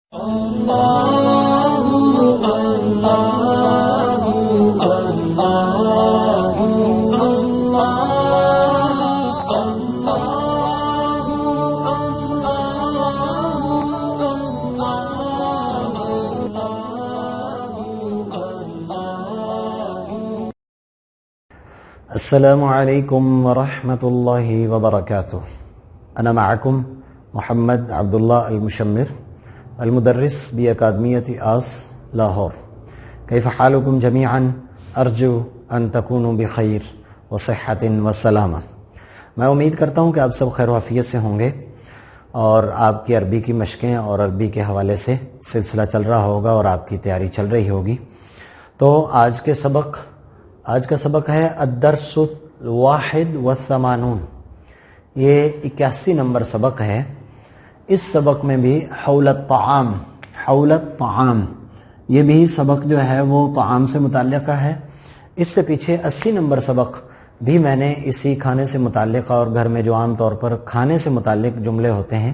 السلام علیکم ورحمۃ اللہ وبرکاتہ. انا معکم محمد عبداللہ المشمر المدرس بأکادمیۃ آس لاہور. کیف حالکم جمیعا؟ ارجو ان تکونوا بخیر وصحۃ وسلامہ. میں امید کرتا ہوں کہ آپ سب خیر و عافیت سے ہوں گے اور آپ کی عربی کی مشقیں اور عربی کے حوالے سے سلسلہ چل رہا ہوگا اور آپ کی تیاری چل رہی ہوگی. تو آج کا سبق ہے الدرس الواحد والثمانون. یہ 81 نمبر سبق ہے. اس سبق میں بھی حول الطعام یہ بھی سبق جو ہے وہ طعام سے متعلقہ ہے. اس سے پیچھے 80 نمبر سبق بھی میں نے اسی کھانے سے متعلقہ اور گھر میں جو عام طور پر کھانے سے متعلق جملے ہوتے ہیں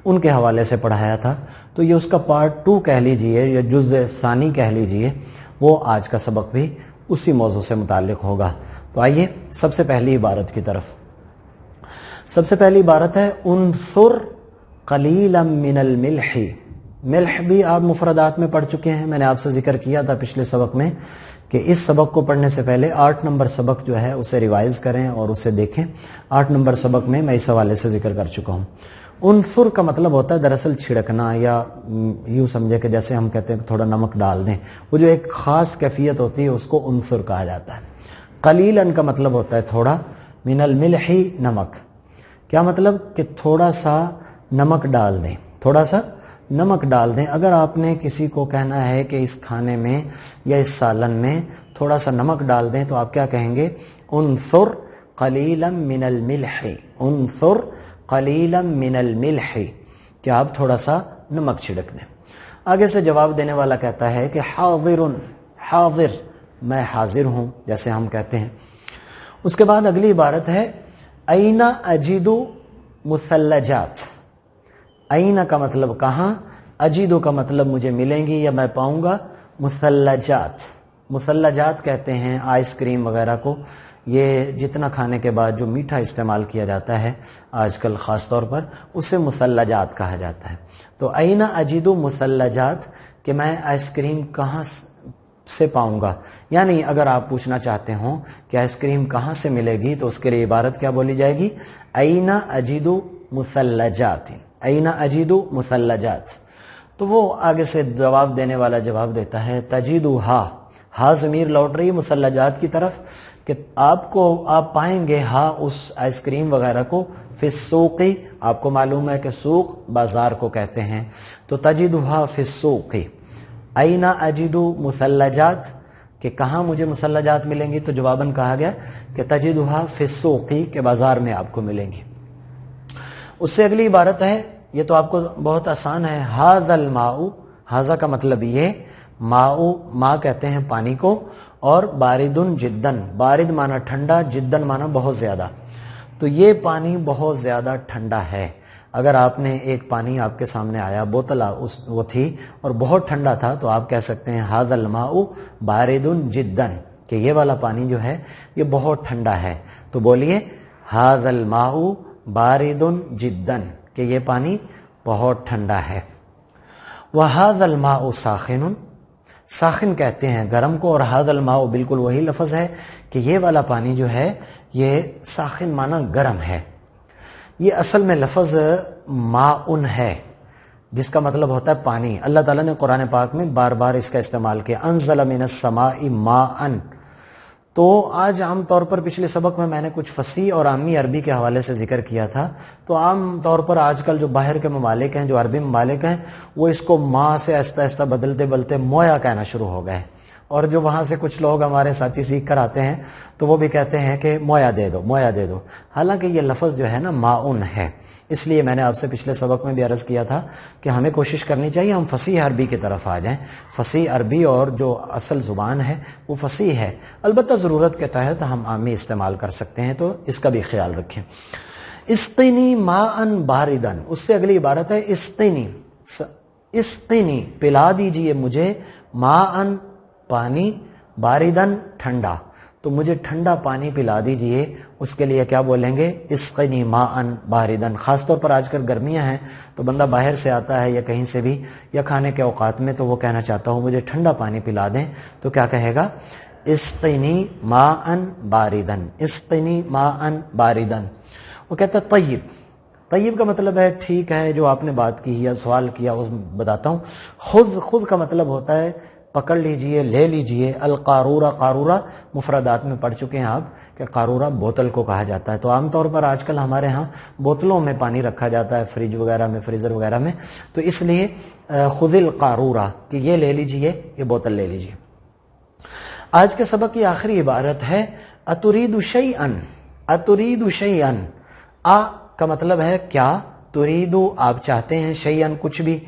ان کے حوالے سے پڑھایا تھا. تو یہ اس کا پارٹ 2 کہہ لیجئے یا جزء ثانی کہہ لیجئے. وہ آج کا سبق بھی اسی موضوع سے متعلق ہوگا. تو آئیے سب سے پہلی عبارت کی طرف. سب سے پہلی عبارت ہے انثر قلیلا من الملح. ملح بھی آپ مفردات میں پڑھ چکے ہیں. میں نے آپ سے ذکر کیا تھا پچھلے سبق میں کہ اس سبق کو پڑھنے سے پہلے 8 نمبر سبق جو ہے اسے ریوائز کریں اور اسے دیکھیں. 8 نمبر سبق میں اس حوالے سے ذکر کر چکا ہوں. انثر کا مطلب ہوتا ہے دراصل چھڑکنا، یا یوں سمجھے کہ جیسے ہم کہتے ہیں تھوڑا نمک ڈال دیں. وہ جو ایک خاص کیفیت ہوتی ہے اس کو انثر کہا جاتا ہے. قلیلاً کا مطلب ہوتا ہے تھوڑا. من الملح نمک. کیا مطلب؟ کہ تھوڑا سا نمک ڈال دیں، تھوڑا سا نمک ڈال دیں. اگر آپ نے کسی کو کہنا ہے کہ اس کھانے میں یا اس سالن میں تھوڑا سا نمک ڈال دیں تو آپ کیا کہیں گے؟ انثر قلیلا من الملح. انثر قلیلا من الملح، کہ آپ تھوڑا سا نمک چھڑک دیں. آگے سے جواب دینے والا کہتا ہے کہ حاضر، میں حاضر ہوں جیسے ہم کہتے ہیں. اس کے بعد اگلی عبارت ہے این اجد مثلجات. این کا مطلب کہاں، اجدو کا مطلب مجھے ملیں گی یا میں پاؤں گا. مثلجات کہتے ہیں آئس کریم وغیرہ کو. یہ جتنا کھانے کے بعد جو میٹھا استعمال کیا جاتا ہے آج کل خاص طور پر، اسے مثلجات کہا جاتا ہے. تو این اجد مثلجات، کہ میں آئس کریم کہاں سے پاؤں گا. یعنی اگر آپ پوچھنا چاہتے ہوں کہ آئس کریم کہاں سے ملے گی تو اس کے لیے عبارت کیا بولی جائے گی؟ این اجد مثلجات. این اجد مثلجات. تو وہ آگے سے جواب دینے والا جواب دیتا ہے تجدھا. ہا ضمیر لوٹ رہی مثلجات کی طرف کہ آپ پائیں گے ہاں اس آئس کریم وغیرہ کو فی السوق. آپ کو معلوم ہے کہ سوق بازار کو کہتے ہیں. تو تجدھا فی السوق. این اجد مثلجات، کہ کہاں مجھے مثلجات ملیں گی، تو جواباً کہا گیا کہ تجدھا فی السوق، کہ بازار میں آپ کو ملیں گی. اس سے اگلی عبارت ہے، یہ تو آپ کو بہت آسان ہے. ھذا الماء. ھذا کا مطلب یہ ماء کہتے ہیں پانی کو. اور بارد جدن. بارد معنی ٹھنڈا، جدن معنی بہت زیادہ. تو یہ پانی بہت زیادہ ٹھنڈا ہے. اگر آپ نے ایک پانی آپ کے سامنے آیا، بوتل وہ تھی اور بہت ٹھنڈا تھا، تو آپ کہہ سکتے ہیں ھذا الماء بارد جدن، کہ یہ والا پانی جو ہے یہ بہت ٹھنڈا ہے. تو بولیے ھذا الماء بارد جدن، کہ یہ پانی بہت ٹھنڈا ہے. وَھذا الماء ساخن. ساخن کہتے ہیں گرم کو، اور ھذا الماء بالکل وہی لفظ ہے کہ یہ والا پانی جو ہے یہ ساخن معنی گرم ہے. یہ اصل میں لفظ ماءن ہے جس کا مطلب ہوتا ہے پانی. اللہ تعالیٰ نے قرآن پاک میں بار بار اس کا استعمال کیا. انزل من السماء ماء. تو آج عام طور پر پچھلے سبق میں نے کچھ فصیح اور عامی عربی کے حوالے سے ذکر کیا تھا. تو عام طور پر آج کل جو باہر کے ممالک ہیں، جو عربی ممالک ہیں، وہ اس کو ماں سے آہستہ آہستہ بدلتے مویا کہنا شروع ہو گئے. اور جو وہاں سے کچھ لوگ ہمارے ساتھی سیکھ کر آتے ہیں تو وہ بھی کہتے ہیں کہ مویا دے دو. حالانکہ یہ لفظ جو ہے نا ماؤن ہے. اس لیے میں نے آپ سے پچھلے سبق میں بھی عرض کیا تھا کہ ہمیں کوشش کرنی چاہیے ہم فصیح عربی کی طرف آ جائیں. فصیح عربی اور جو اصل زبان ہے وہ فصیح ہے. البتہ ضرورت کے تحت ہم عامی استعمال کر سکتے ہیں، تو اس کا بھی خیال رکھیں. اسقنی ماء باردن. اس سے اگلی عبارت ہے اسقنی. اسقنی پلا دیجئے مجھے، ماءن پانی، باردن ٹھنڈا، تو مجھے ٹھنڈا پانی پلا دیجئے، اس کے لیے کیا بولیں گے؟ اسقنی ماءن باردن۔ خاص طور پر آج کل گرمیاں ہیں تو بندہ باہر سے آتا ہے یا کہیں سے بھی یا کھانے کے اوقات میں، تو وہ کہنا چاہتا ہوں مجھے ٹھنڈا پانی پلا دیں، تو کیا کہے گا؟ اسقنی ماءن باردن، اسقنی ماءن باردن۔ وہ کہتا ہے طیب، طیب کا مطلب ہے ٹھیک ہے، جو آپ نے بات کی یا سوال کیا اس بتاتا ہوں۔ خذ کا مطلب ہوتا ہے پکڑ لیجئے، لے لیجئے۔ القارورہ، قارورہ مفردات میں پڑھ چکے ہیں آپ کہ قارورہ بوتل کو کہا جاتا ہے، تو عام طور پر آج کل ہمارے ہاں بوتلوں میں پانی رکھا جاتا ہے، فریج وغیرہ میں، فریزر وغیرہ میں، تو اس لیے خذ القارورہ کہ یہ لے لیجئے، یہ بوتل لے لیجئے۔ آج کے سبق کی آخری عبارت ہے اترید شیئن، اترید شیئن۔ آ کا مطلب ہے کیا، تریدو آپ چاہتے ہیں، شیئن کچھ بھی۔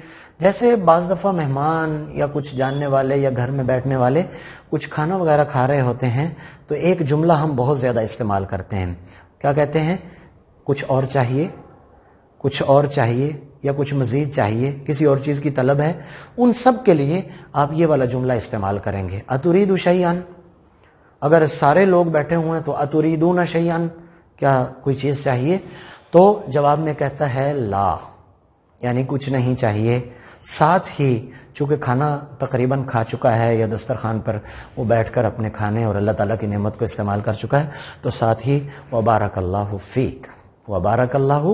جیسے بعض دفعہ مہمان یا کچھ جاننے والے یا گھر میں بیٹھنے والے کچھ کھانا وغیرہ کھا رہے ہوتے ہیں تو ایک جملہ ہم بہت زیادہ استعمال کرتے ہیں، کیا کہتے ہیں؟ کچھ اور چاہیے، کچھ اور چاہیے، یا کچھ مزید چاہیے، کسی اور چیز کی طلب ہے، ان سب کے لیے آپ یہ والا جملہ استعمال کریں گے، اترید شیئن۔ اگر سارے لوگ بیٹھے ہوئے ہیں تو اتریدون شیئن، کیا کوئی چیز چاہیے؟ تو جواب میں کہتا ہے لا، یعنی کچھ نہیں چاہیے۔ ساتھ ہی چونکہ کھانا تقریباً کھا چکا ہے یا دسترخوان پر وہ بیٹھ کر اپنے کھانے اور اللہ تعالیٰ کی نعمت کو استعمال کر چکا ہے، تو ساتھ ہی وبارک اللہ فیک، وبارک اللہ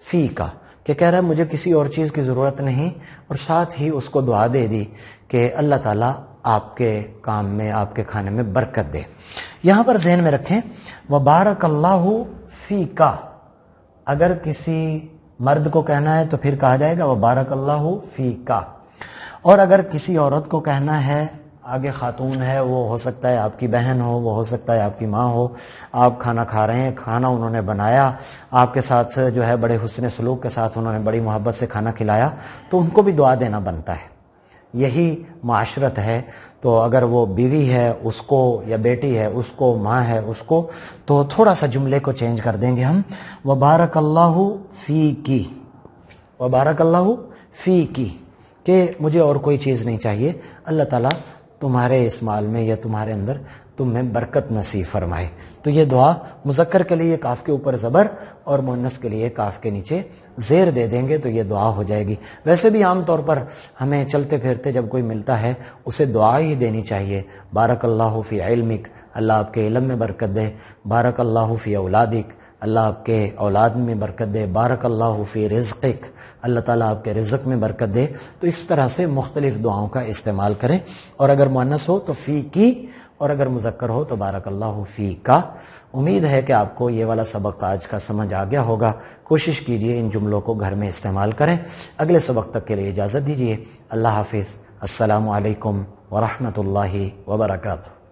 فیک، کہ کہہ رہا ہے مجھے کسی اور چیز کی ضرورت نہیں، اور ساتھ ہی اس کو دعا دے دی کہ اللہ تعالیٰ آپ کے کام میں، آپ کے کھانے میں برکت دے۔ یہاں پر ذہن میں رکھیں وبارک اللہ فیک، اگر کسی مرد کو کہنا ہے تو پھر کہا جائے گا وبارک اللہ فیک، اور اگر کسی عورت کو کہنا ہے، آگے خاتون ہے، وہ ہو سکتا ہے آپ کی بہن ہو، وہ ہو سکتا ہے آپ کی ماں ہو، آپ کھانا کھا رہے ہیں، کھانا انہوں نے بنایا آپ کے ساتھ، جو ہے بڑے حسن سلوک کے ساتھ انہوں نے بڑی محبت سے کھانا کھلایا، تو ان کو بھی دعا دینا بنتا ہے، یہی معاشرت ہے۔ تو اگر وہ بیوی ہے اس کو، یا بیٹی ہے اس کو، ماں ہے اس کو، تو تھوڑا سا جملے کو چینج کر دیں گے ہم، وبارک اللہ فیکی، وبارک اللہ فیکی، کہ مجھے اور کوئی چیز نہیں چاہیے، اللہ تعالیٰ تمہارے اس مال میں یا تمہارے اندر تم میں برکت نصیب فرمائے۔ تو یہ دعا مذکر کے لیے کاف کے اوپر زبر اور مؤنث کے لیے کاف کے نیچے زیر دے دیں گے تو یہ دعا ہو جائے گی۔ ویسے بھی عام طور پر ہمیں چلتے پھرتے جب کوئی ملتا ہے اسے دعا ہی دینی چاہیے، بارک اللہ فی علمک، اللہ آپ کے علم میں برکت دے، بارک اللہ فی اولادک، اللہ آپ کے اولاد میں برکت دے، بارک اللہ فی رزقک، اللہ تعالیٰ آپ کے رزق میں برکت دے۔ تو اس طرح سے مختلف دعاؤں کا استعمال کریں، اور اگر مؤنث ہو تو فی کی، اور اگر مذکر ہو تو بارک اللہ فی کا۔ امید ہے کہ آپ کو یہ والا سبق آج کا سمجھ آ گیا ہوگا۔ کوشش کیجئے ان جملوں کو گھر میں استعمال کریں۔ اگلے سبق تک کے لیے اجازت دیجئے۔ اللہ حافظ۔ السلام علیکم ورحمۃ اللہ وبرکاتہ۔